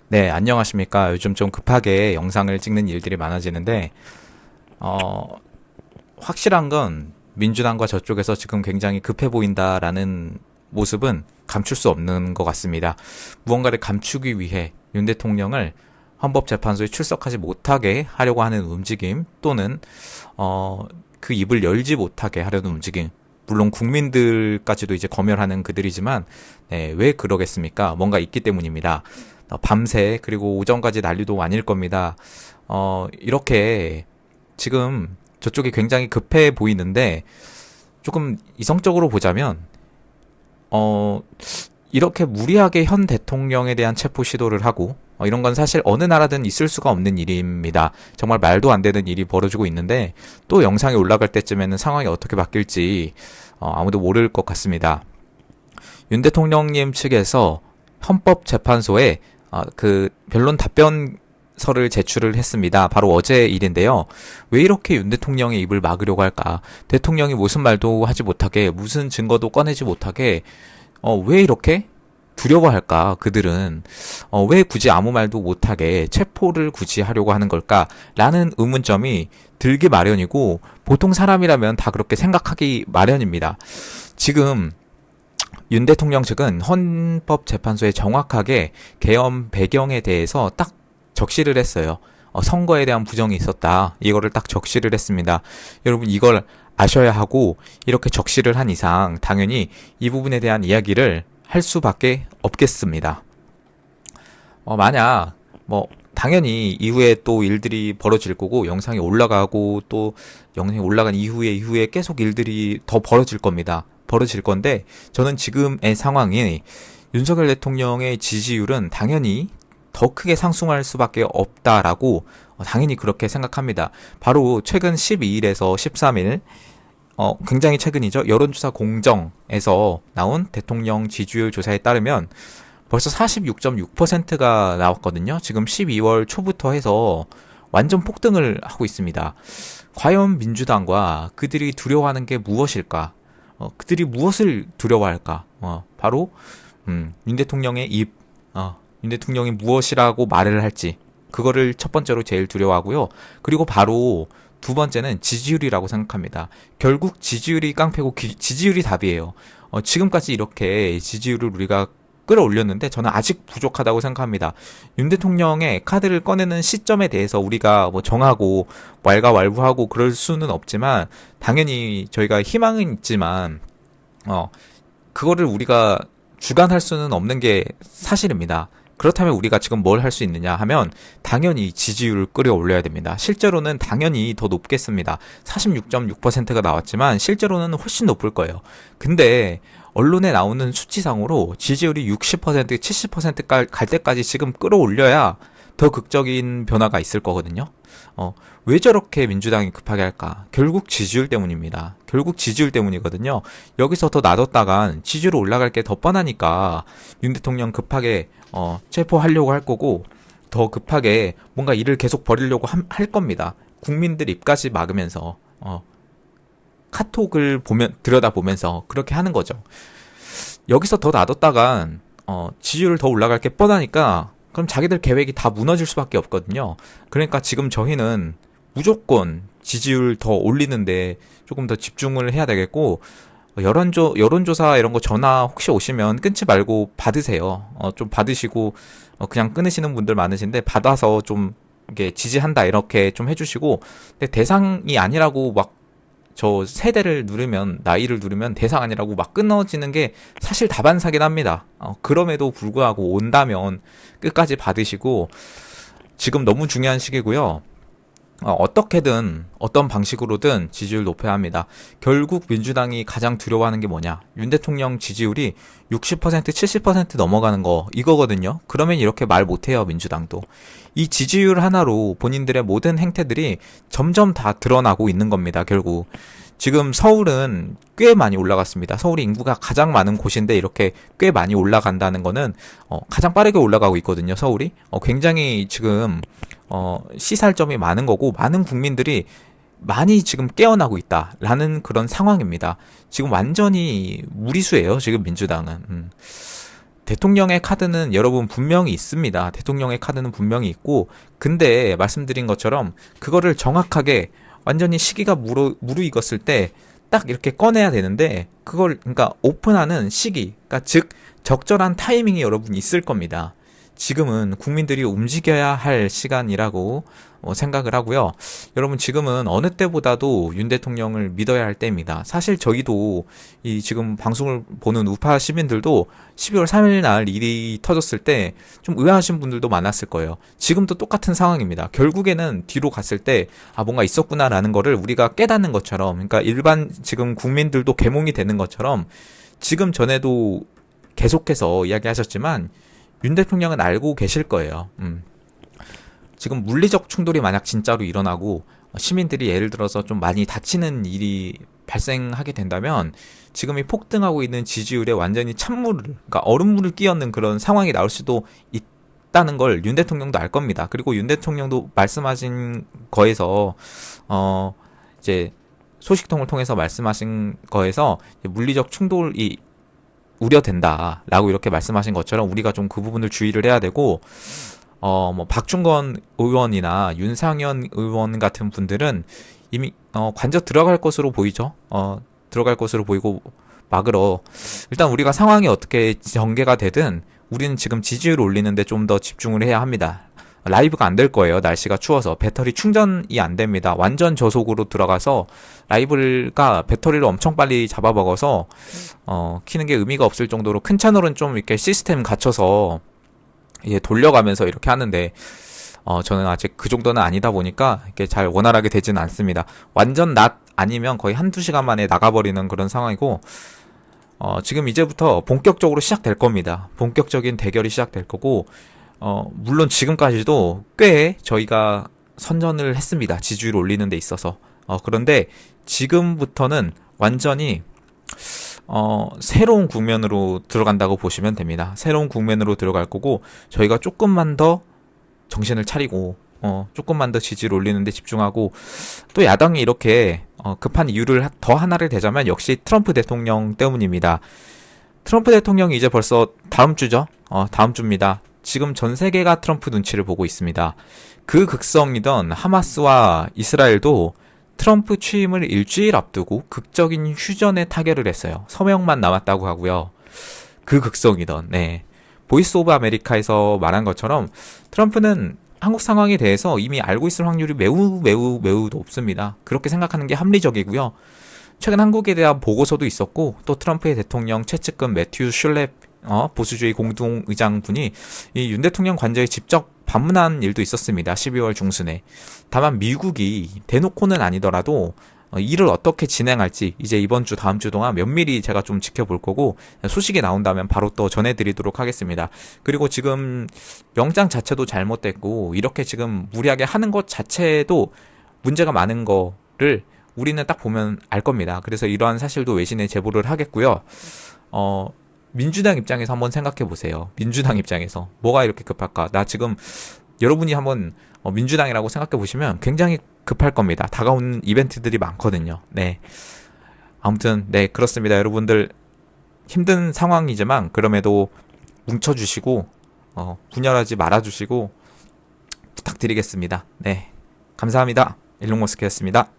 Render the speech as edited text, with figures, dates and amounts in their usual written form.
네, 안녕하십니까. 요즘 좀 급하게 영상을 찍는 일들이 많아지는데, 어, 확실한 건 민주당과 저쪽에서 지금 굉장히 급해 보인다라는 모습은 감출 수 없는 것 같습니다. 무언가를 감추기 위해 윤 대통령을 헌법재판소에 출석하지 못하게 하려고 하는 움직임 또는, 그 입을 열지 못하게 하려는 움직임. 물론 국민들까지도 이제 검열하는 그들이지만, 네, 왜 그러겠습니까? 뭔가 있기 때문입니다. 밤새 그리고 오전까지 난리도 아닐 겁니다. 이렇게 지금 저쪽이 굉장히 급해 보이는데 조금 이성적으로 보자면 어, 이렇게 무리하게 현 대통령에 대한 체포 시도를 하고 이런 건 사실 어느 나라든 있을 수가 없는 일입니다. 정말 말도 안 되는 일이 벌어지고 있는데 또 영상이 올라갈 때쯤에는 상황이 어떻게 바뀔지 아무도 모를 것 같습니다. 윤 대통령님 측에서 헌법재판소에 그 변론 답변서를 제출을 했습니다. 바로 어제 일인데요. 왜 이렇게 윤 대통령의 입을 막으려고 할까? 대통령이 무슨 말도 하지 못하게, 무슨 증거도 꺼내지 못하게, 왜 이렇게 두려워할까? 그들은 왜 굳이 아무 말도 못하게 체포를 굳이 하려고 하는 걸까? 라는 의문점이 들기 마련이고 보통 사람이라면 다 그렇게 생각하기 마련입니다. 지금 윤 대통령 측은 헌법재판소에 정확하게 계엄 배경에 대해서 딱 적시를 했어요. 선거에 대한 부정이 있었다. 이거를 딱 적시를 했습니다. 여러분 이걸 아셔야 하고 이렇게 적시를 한 이상 당연히 이 부분에 대한 이야기를 할 수밖에 없겠습니다. 만약 뭐 당연히 이후에 또 일들이 벌어질 거고 영상이 올라가고 또 영상이 올라간 이후에 계속 일들이 더 벌어질 겁니다. 벌어질 건데 저는 지금의 상황이 윤석열 대통령의 지지율은 당연히 더 크게 상승할 수밖에 없다라고 당연히 그렇게 생각합니다. 바로 최근 12일에서 13일 굉장히 최근이죠. 여론조사 공정에서 나온 대통령 지지율 조사에 따르면 벌써 46.6%가 나왔거든요. 지금 12월 초부터 해서 완전 폭등을 하고 있습니다. 과연 민주당과 그들이 두려워하는 게 무엇일까? 그들이 무엇을 두려워할까? 바로 윤 대통령의 입, 윤 대통령이 무엇이라고 말을 할지 그거를 첫 번째로 제일 두려워하고요. 그리고 바로 두 번째는 지지율이라고 생각합니다. 결국 지지율이 깡패고 지지율이 답이에요. 지금까지 이렇게 지지율을 우리가 끌어올렸는데 저는 아직 부족하다고 생각합니다. 윤 대통령의 카드를 꺼내는 시점에 대해서 우리가 뭐 정하고 왈가왈부하고 그럴 수는 없지만 당연히 저희가 희망은 있지만 그거를 우리가 주관할 수는 없는 게 사실입니다. 그렇다면 우리가 지금 뭘 할 수 있느냐 하면 당연히 지지율을 끌어올려야 됩니다. 실제로는 당연히 더 높겠습니다. 46.6%가 나왔지만 실제로는 훨씬 높을 거예요. 근데 언론에 나오는 수치상으로 지지율이 60%, 70%갈 때까지 지금 끌어올려야 더 극적인 변화가 있을 거거든요. 왜 저렇게 민주당이 급하게 할까? 결국 지지율 때문입니다. 결국 지지율 때문이거든요. 여기서 더 놔뒀다간 지지율 올라갈 게 더 뻔하니까 윤 대통령 급하게 체포하려고 할 거고 더 급하게 뭔가 일을 계속 벌이려고 할 겁니다. 국민들 입까지 막으면서 카톡을 들여다보면서 그렇게 하는 거죠. 여기서 더 놔뒀다간 지지율 더 올라갈 게 뻔하니까 그럼 자기들 계획이 다 무너질 수밖에 없거든요. 그러니까 지금 저희는 무조건 지지율 더 올리는데 조금 더 집중을 해야 되겠고 여론조사 이런 거 전화 혹시 오시면 끊지 말고 받으세요. 좀 받으시고 그냥 끊으시는 분들 많으신데 받아서 좀 이게 지지한다 이렇게 좀 해주시고 근데 대상이 아니라고 막 저 세대를 누르면 나이를 누르면 대상 아니라고 막 끊어지는 게 사실 다반사긴 합니다. 그럼에도 불구하고 온다면 끝까지 받으시고 지금 너무 중요한 시기고요. 어떻게든 어떤 방식으로든 지지율 높여야 합니다. 결국 민주당이 가장 두려워하는 게 뭐냐? 윤 대통령 지지율이 60%, 70% 넘어가는 거 이거거든요. 그러면 이렇게 말 못해요, 민주당도. 이 지지율 하나로 본인들의 모든 행태들이 점점 다 드러나고 있는 겁니다, 결국. 지금 서울은 꽤 많이 올라갔습니다. 서울이 인구가 가장 많은 곳인데 이렇게 꽤 많이 올라간다는 거는 가장 빠르게 올라가고 있거든요, 서울이. 굉장히 지금 시살점이 많은 거고 많은 국민들이 많이 지금 깨어나고 있다라는 그런 상황입니다. 지금 완전히 무리수예요, 지금 민주당은. 대통령의 카드는 여러분 분명히 있습니다. 대통령의 카드는 분명히 있고, 근데 말씀드린 것처럼 그거를 정확하게 완전히 시기가 무르익었을 때 딱 이렇게 꺼내야 되는데, 그걸 그러니까 오픈하는 시기, 그러니까 즉 적절한 타이밍이 여러분 있을 겁니다. 지금은 국민들이 움직여야 할 시간이라고 생각을 하고요. 여러분 지금은 어느 때보다도 윤 대통령을 믿어야 할 때입니다. 사실 저희도 이 지금 방송을 보는 우파 시민들도 12월 3일 날 일이 터졌을 때 좀 의아하신 분들도 많았을 거예요. 지금도 똑같은 상황입니다. 결국에는 뒤로 갔을 때 뭔가 있었구나라는 거를 우리가 깨닫는 것처럼, 그러니까 일반 지금 국민들도 계몽이 되는 것처럼 지금 전에도 계속해서 이야기하셨지만 윤 대통령은 알고 계실 거예요. 지금 물리적 충돌이 만약 진짜로 일어나고 시민들이 예를 들어서 좀 많이 다치는 일이 발생하게 된다면 지금 이 폭등하고 있는 지지율에 완전히 그러니까 얼음물을 끼얹는 그런 상황이 나올 수도 있다는 걸 윤 대통령도 알 겁니다. 그리고 윤 대통령도 말씀하신 거에서 이제 소식통을 통해서 말씀하신 거에서 물리적 충돌이 우려된다라고 이렇게 말씀하신 것처럼 우리가 좀 그 부분을 주의를 해야 되고, 뭐 박중건 의원이나 윤상현 의원 같은 분들은 이미 관저 들어갈 것으로 보이죠. 들어갈 것으로 보이고 막으러 일단 우리가 상황이 어떻게 전개가 되든 우리는 지금 지지율 올리는데 좀 더 집중을 해야 합니다. 라이브가 안 될 거예요. 날씨가 추워서 배터리 충전이 안 됩니다. 완전 저속으로 들어가서 라이브가 배터리를 엄청 빨리 잡아먹어서 키는 게 의미가 없을 정도로 큰 채널은 좀 이렇게 시스템 갖춰서 돌려가면서 이렇게 하는데 저는 아직 그 정도는 아니다 보니까 이렇게 잘 원활하게 되지는 않습니다. 완전 낮 아니면 거의 한두 시간 만에 나가버리는 그런 상황이고, 지금 이제부터 본격적으로 시작될 겁니다. 본격적인 대결이 시작될 거고, 물론 지금까지도 꽤 저희가 선전을 했습니다. 지지율 올리는 데 있어서. 그런데 지금부터는 완전히 새로운 국면으로 들어간다고 보시면 됩니다. 새로운 국면으로 들어갈 거고, 저희가 조금만 더 정신을 차리고 조금만 더 지지를 올리는 데 집중하고, 또 야당이 이렇게 급한 이유를 더 하나를 대자면 역시 트럼프 대통령 때문입니다. 트럼프 대통령이 이제 벌써 다음 주죠. 다음 주입니다. 지금 전 세계가 트럼프 눈치를 보고 있습니다. 그 극성이던 하마스와 이스라엘도 트럼프 취임을 일주일 앞두고 극적인 휴전에 타결을 했어요. 서명만 남았다고 하고요. 그 극성이던, 보이스 오브 아메리카에서 말한 것처럼 트럼프는 한국 상황에 대해서 이미 알고 있을 확률이 매우 높습니다. 그렇게 생각하는 게 합리적이고요. 최근 한국에 대한 보고서도 있었고, 또 트럼프의 대통령 최측근 매튜 슐랩 보수주의 공동의장분이 이 윤 대통령 관저에 직접 방문한 일도 있었습니다. 12월 중순에. 다만 미국이 대놓고는 아니더라도 일을 어떻게 진행할지 이제 이번 주 다음 주 동안 면밀히 제가 좀 지켜볼 거고, 소식이 나온다면 바로 또 전해드리도록 하겠습니다. 그리고 지금 영장 자체도 잘못됐고 이렇게 지금 무리하게 하는 것 자체도 문제가 많은 거를 우리는 딱 보면 알 겁니다. 그래서 이러한 사실도 외신에 제보를 하겠고요. 민주당 입장에서 한번 생각해 보세요. 민주당 입장에서 뭐가 이렇게 급할까? 나 지금 여러분이 한번 민주당이라고 생각해 보시면 굉장히 급할 겁니다. 다가오는 이벤트들이 많거든요. 아무튼 그렇습니다. 여러분들 힘든 상황이지만 그럼에도 뭉쳐주시고 분열하지 말아주시고 부탁드리겠습니다. 감사합니다. 일론 머스크였습니다.